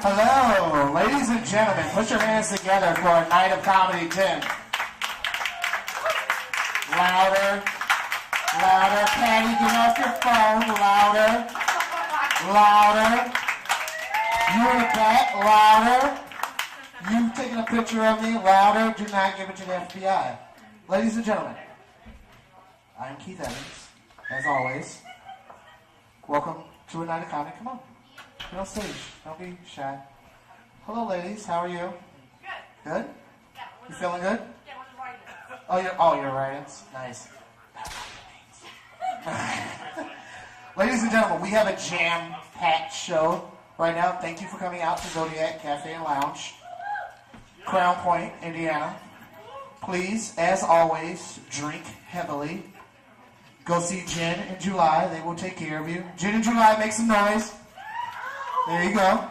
Hello, ladies and gentlemen, put your hands together for a night of comedy 10. Louder, louder, Patty, get off your phone, louder, louder. You in the back, louder. You taking a picture of me, louder, do not give it to the FBI. Ladies and gentlemen, I'm Keith Evans, as always. Welcome to a night of comedy. Come on, get on stage, don't be shy. Hello ladies, how are you? Good. Good? Yeah. You feeling good? Yeah, we're writing. Oh, you're writings? Nice. Ladies and gentlemen, we have a jam-packed show right now. Thank you for coming out to Zodiac Cafe and Lounge, Crown Point, Indiana. Please, as always, drink heavily. Go see Jen in July. They will take care of you. Jen in July, make some noise. There you go.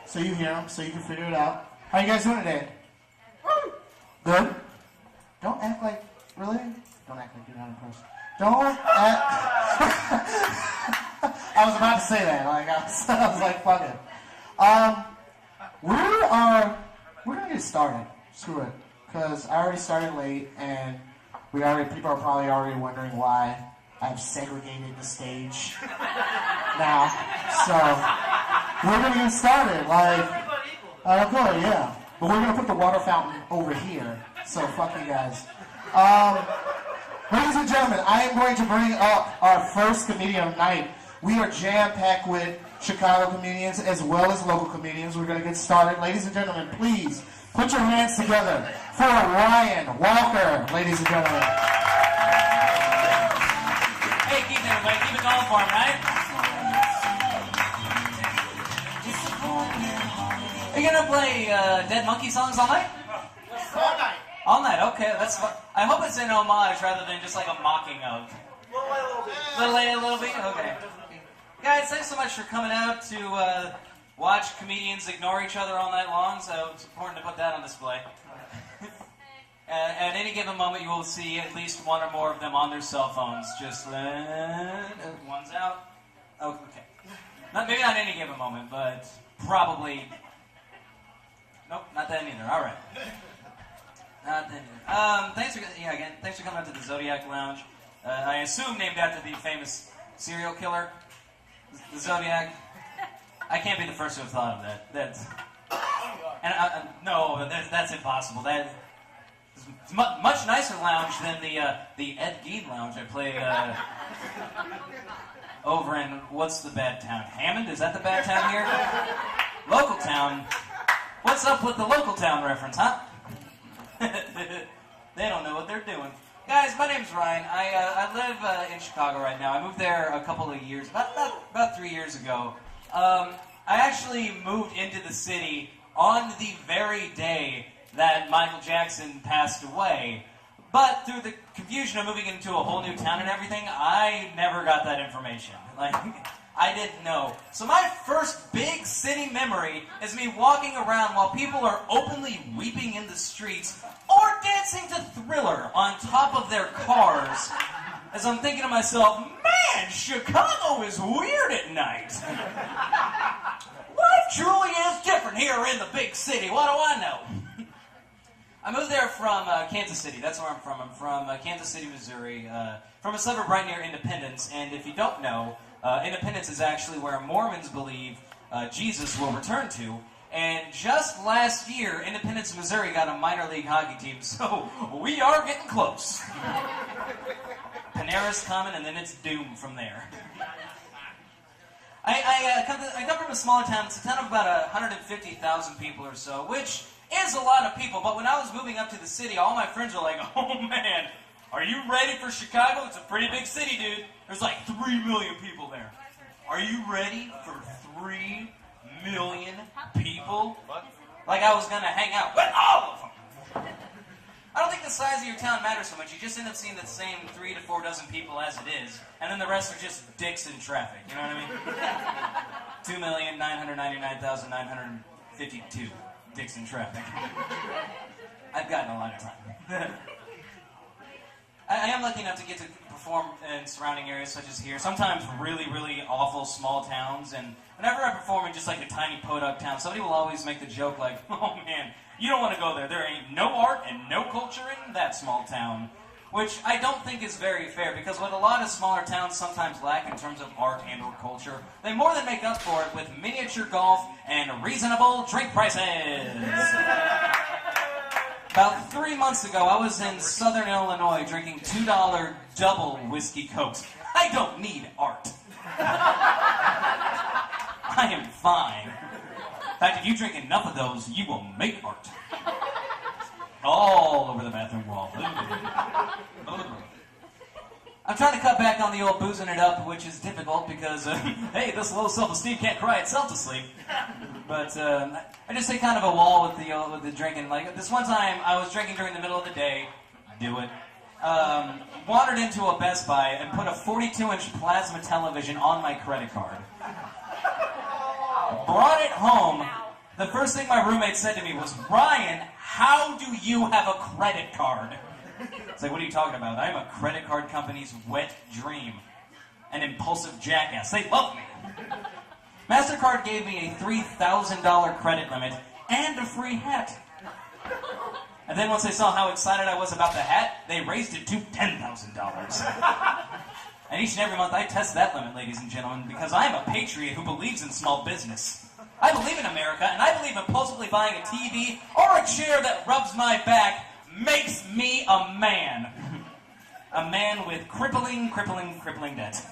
So you hear them, so you can figure it out. How you guys doing today? Good? Don't act like, really? Don't act like you're not impressed. Don't act... I was about to say that. Like I was like, fuck it. We're gonna get started. Screw it. Because I already started late, and people are probably already wondering why I've segregated the stage now. So, we're going to get started. Okay, yeah. But we're going to put the water fountain over here. So, fuck you guys. Ladies and gentlemen, I am going to bring up our first comedian of the night. We are jam-packed with Chicago comedians as well as local comedians. We're going to get started. Ladies and gentlemen, please put your hands together for Ryan Walker, ladies and gentlemen. Hey, keep everybody, keep it going for him, right? Are you gonna play Dead Monkey songs all night? All night. All night, okay, that's fun. I hope it's an homage rather than just like a mocking of. A little bit, okay. Guys, thanks so much for coming out to watch comedians ignore each other all night long, so it's important to put that on display. At any given moment, you will see at least one or more of them on their cell phones. Just one's out. Oh, okay. Maybe not any given moment, but probably. Nope, not then either. All right. Not then either. Thanks for coming out to the Zodiac Lounge. I assume named after the famous serial killer, the Zodiac. I can't be the first to have thought of that. That's impossible. That is much nicer lounge than the Ed Gein lounge I played over in, what's the bad town? Hammond? Is that the bad town here? Local town. What's up with the local town reference, huh? They don't know what they're doing. Guys, my name's Ryan. I live in Chicago right now. I moved there a couple of years, about 3 years ago. I actually moved into the city on the very day that Michael Jackson passed away. But through the confusion of moving into a whole new town and everything, I never got that information. I didn't know. So my first big city memory is me walking around while people are openly weeping in the streets or dancing to Thriller on top of their cars. As I'm thinking to myself, man, Chicago is weird at night. Life truly is different here in the big city. What do I know? I moved there from Kansas City. That's where I'm from. I'm from Kansas City, Missouri, from a suburb right near Independence. And if you don't know, Independence is actually where Mormons believe Jesus will return to. And just last year, Independence, Missouri got a minor league hockey team, so we are getting close. Panera's coming, and then it's doom from there. I come from a smaller town. It's a town of about 150,000 people or so, which is a lot of people. But when I was moving up to the city, all my friends were like, oh man, are you ready for Chicago? It's a pretty big city, dude. There's like 3 million people there. Are you ready for 3 million people? Like I was gonna hang out with all of them. I don't think the size of your town matters so much. You just end up seeing the same 3 to 4 dozen people as it is, and then the rest are just dicks in traffic. You know what I mean? 2,999,952 dicks in traffic. I've gotten a lot of time. I am lucky enough to get to perform in surrounding areas such as here. Sometimes really, really awful small towns. And whenever I perform in just like a tiny podunk town, somebody will always make the joke like, oh man, you don't want to go there. There ain't no art and no culture in that small town. Which I don't think is very fair, because what a lot of smaller towns sometimes lack in terms of art and or culture, they more than make up for it with miniature golf and reasonable drink prices. About 3 months ago, I was in southern Illinois drinking $2 double whiskey cokes. I don't need art. I am fine. In fact, if you drink enough of those, you will make art. All over the bathroom wall. I'm trying to cut back on the old boozing it up, which is difficult because, hey, this low self-esteem can't cry itself to sleep. But I just hit kind of a wall with the drinking. Like this one time, I was drinking during the middle of the day. Do it. Wandered into a Best Buy and put a 42-inch plasma television on my credit card. Brought it home. The first thing my roommate said to me was, Ryan, how do you have a credit card? It's like, what are you talking about? I'm a credit card company's wet dream. An impulsive jackass. They love me. MasterCard gave me a $3,000 credit limit and a free hat. And then once they saw how excited I was about the hat, they raised it to $10,000. And each and every month I test that limit, ladies and gentlemen, because I'm a patriot who believes in small business. I believe in America, and I believe impulsively buying a TV or a chair that rubs my back makes me a man. A man with crippling debt.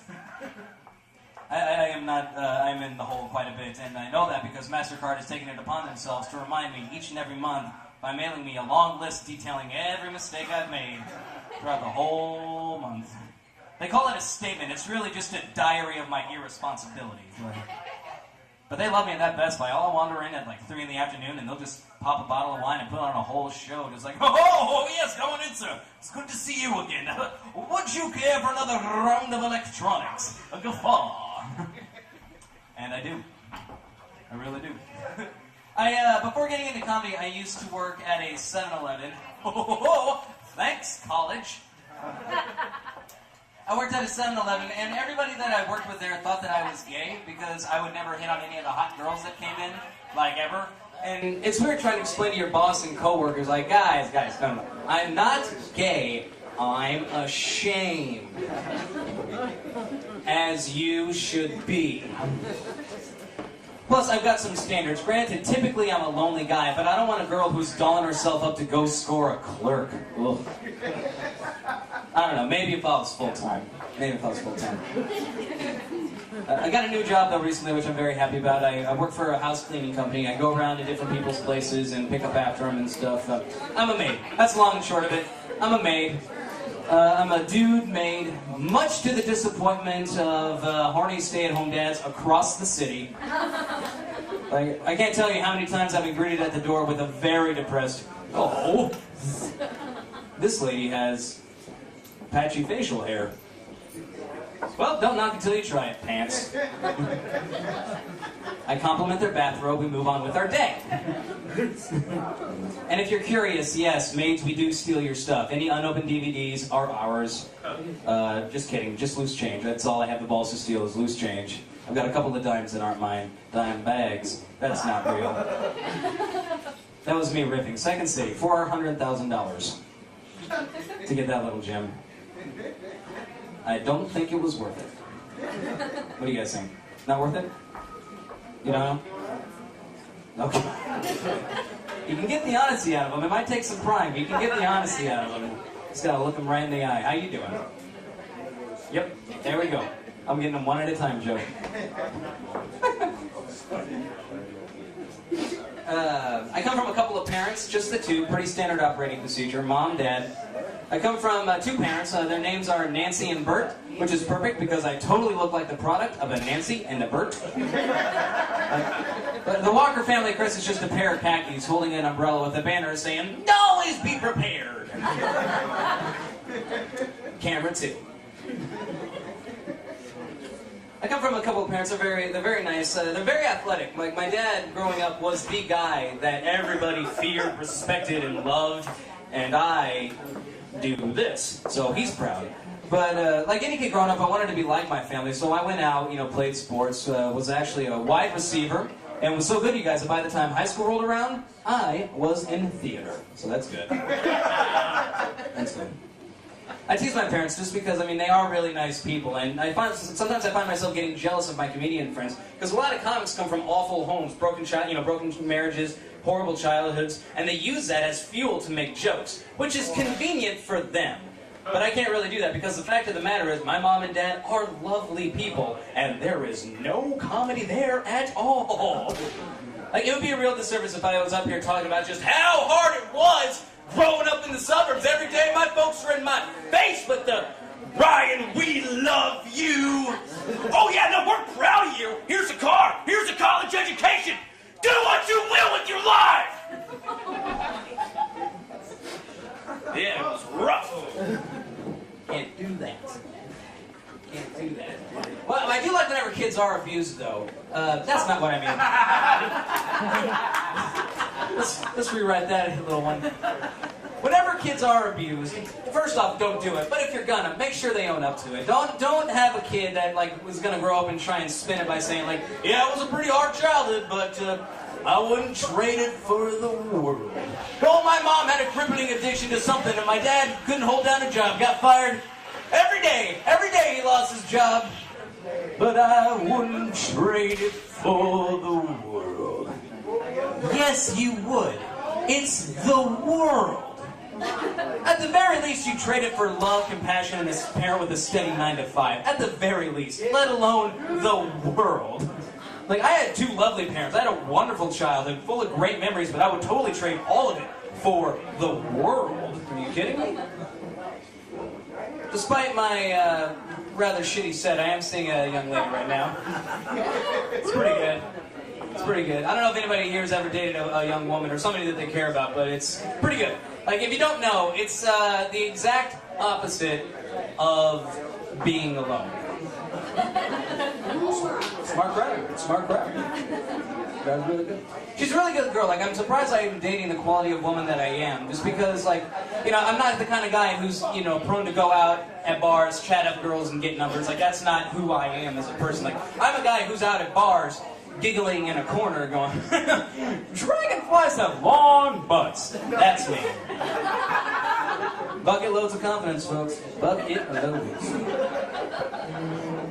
I'm in the hole quite a bit, and I know that because MasterCard has taken it upon themselves to remind me each and every month by mailing me a long list detailing every mistake I've made throughout the whole month. They call it a statement. It's really just a diary of my irresponsibilities. But they love me at that Best Buy. I'll wander in at like 3 in the afternoon and they'll just pop a bottle of wine and put on a whole show. Just like, oh yes, come on in, sir. It's good to see you again. Would you care for another round of electronics? A guffaw. And I do. I really do. Before getting into comedy, I used to work at a 7-Eleven. Thanks, college. I worked at a 7-Eleven, and everybody that I worked with there thought that I was gay because I would never hit on any of the hot girls that came in, like ever. And it's weird trying to explain to your boss and coworkers, like, guys, no. I'm not gay. I'm ashamed. As you should be. Plus, I've got some standards. Granted, typically I'm a lonely guy, but I don't want a girl who's dolling herself up to go score a clerk. Ugh. I don't know, maybe if I was full-time. I got a new job, though, recently, which I'm very happy about. I work for a house cleaning company. I go around to different people's places and pick up after them and stuff. I'm a maid. That's long and short of it. I'm a maid. I'm a dude maid, much to the disappointment of horny stay-at-home dads across the city. Like, I can't tell you how many times I've been greeted at the door with a very depressed, oh, this lady has patchy facial hair. Well, don't knock until you try it, pants. I compliment their bathrobe, we move on with our day. And if you're curious, yes, maids, we do steal your stuff. Any unopened DVDs are ours. Just kidding, just loose change. That's all I have the balls to steal is loose change. I've got a couple of dimes that aren't mine. Dime bags. That's not real. That was me riffing. Second City, $400,000 to get that little gem. I don't think it was worth it. What do you guys think? Not worth it? You don't know? Okay. You can get the honesty out of them. It might take some prime, but you can get the honesty out of them. Just gotta look them right in the eye. How you doing? Yep, there we go. I'm getting them one at a time, Joe. I come from a couple of parents, just the two, pretty standard operating procedure, mom, dad. I come from two parents, their names are Nancy and Bert, which is perfect because I totally look like the product of a Nancy and a Bert. The Walker family, Chris, is just a pair of khakis holding an umbrella with a banner saying, always be prepared. Camera 2. I come from a couple of parents, they're very nice, they're very athletic. Like, my dad, growing up, was the guy that everybody feared, respected, and loved, and I do this. So he's proud. But like any kid growing up, I wanted to be like my family. So I went out, played sports, was actually a wide receiver, and was so good, you guys, that by the time high school rolled around, I was in theater. So that's good. That's good. I tease my parents just because, they are really nice people, and sometimes I find myself getting jealous of my comedian friends, because a lot of comics come from awful homes, broken marriages, horrible childhoods, and they use that as fuel to make jokes, which is convenient for them. But I can't really do that, because the fact of the matter is my mom and dad are lovely people, and there is no comedy there at all. Like, it would be a real disservice if I was up here talking about just how hard it was growing up in the suburbs. Every day my folks were in my face with the, "Ryan, we love you. Oh yeah, no, we're proud of you. Here's a car. Here's a college education. Do what you will with your life." Yeah, it was rough. Can't do that. Can't do that. Well, I do like whenever kids are abused, though. That's not what I mean. Let's rewrite that, little one. Whenever kids are abused, first off, don't do it. But if you're gonna, make sure they own up to it. Don't have a kid that was gonna grow up and try and spin it by saying "Yeah, it was a pretty hard childhood, but I wouldn't trade it for the world." Oh, my mom had a crippling addiction to something, and my dad couldn't hold down a job, got fired every day. Every day he lost his job. But I wouldn't trade it for the world. Yes, you would. It's the world. At the very least, you trade it for love, compassion, and a parent with a steady 9 to 5. At the very least, let alone the world. I had 2 lovely parents. I had a wonderful childhood, full of great memories, but I would totally trade all of it for the world. Are you kidding me? Despite my rather shitty set, I am seeing a young lady right now. It's pretty good. It's pretty good. I don't know if anybody here has ever dated a young woman or somebody that they care about, but it's pretty good. If you don't know, it's the exact opposite of being alone. Smart crowd. Smart crowd. That's really good. She's a really good girl. I'm surprised I am dating the quality of woman that I am. Just because, I'm not the kind of guy who's, prone to go out at bars, chat up girls, and get numbers. That's not who I am as a person. I'm a guy who's out at bars, giggling in a corner, going, "Dragonflies have long butts." That's me. Bucket loads of confidence, folks. Bucket loads.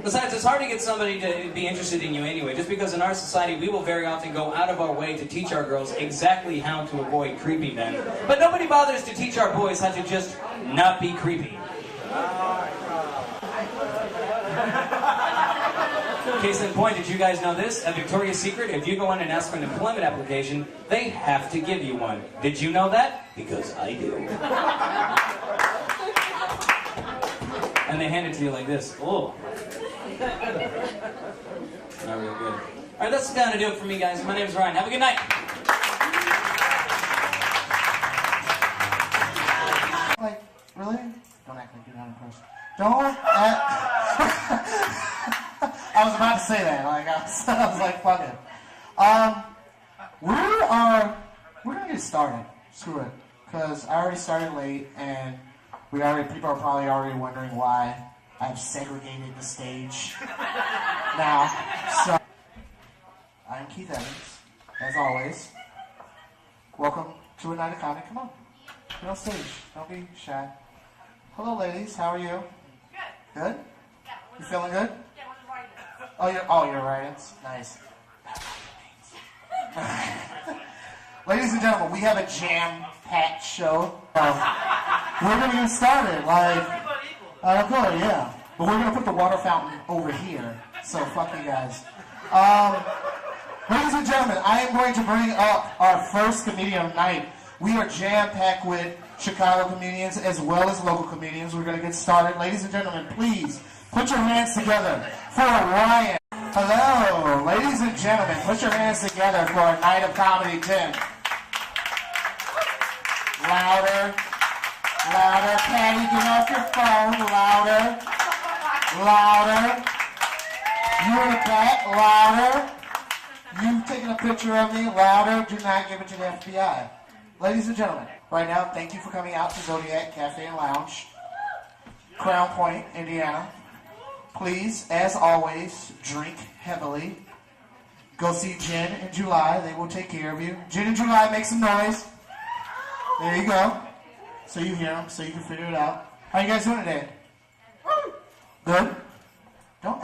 Besides, it's hard to get somebody to be interested in you anyway, just because in our society we will very often go out of our way to teach our girls exactly how to avoid creepy men. But nobody bothers to teach our boys how to just not be creepy. Case in point, did you guys know this? At Victoria's Secret, if you go in and ask for an employment application, they have to give you one. Did you know that? Because I do. And they hand it to you like this. Oh. Not real good. Alright, that's gonna do it for me, guys. My name's Ryan. Have a good night. Really? Don't act like you're not impressed. Don't act... I was about to say that. I was like, fuck it. We're gonna get started. Screw it. Because I already started late, and people are probably already wondering why I've segregated the stage now. So, I'm Keith Evans, as always. Welcome to a night of comedy. Come on. Get on stage. Don't be shy. Hello, ladies. How are you? Good. Good? Yeah. You feeling good? Yeah, what are you writing? Oh, you're right. It's nice. Ladies and gentlemen, we have a jam-packed show. We're going to get started. Okay, yeah. But we're going to put the water fountain over here. So, fuck you guys. Ladies and gentlemen, I am going to bring up our first comedian of the night. We are jam-packed with Chicago comedians as well as local comedians. We're going to get started. Ladies and gentlemen, please put your hands together for Ryan. Hello. Ladies and gentlemen, put your hands together for a night of comedy 10. Louder. Louder. Patty, get off your phone. Louder. Louder. You in the back. Louder. You taking a picture of me. Louder. Do not give it to the FBI. Ladies and gentlemen, right now, thank you for coming out to Zodiac Cafe and Lounge, Crown Point, Indiana. Please, as always, drink heavily. Go see Jen in July. They will take care of you. Jen in July, make some noise. There you go. So you hear them, so you can figure it out. How you guys doing today? Good? Don't act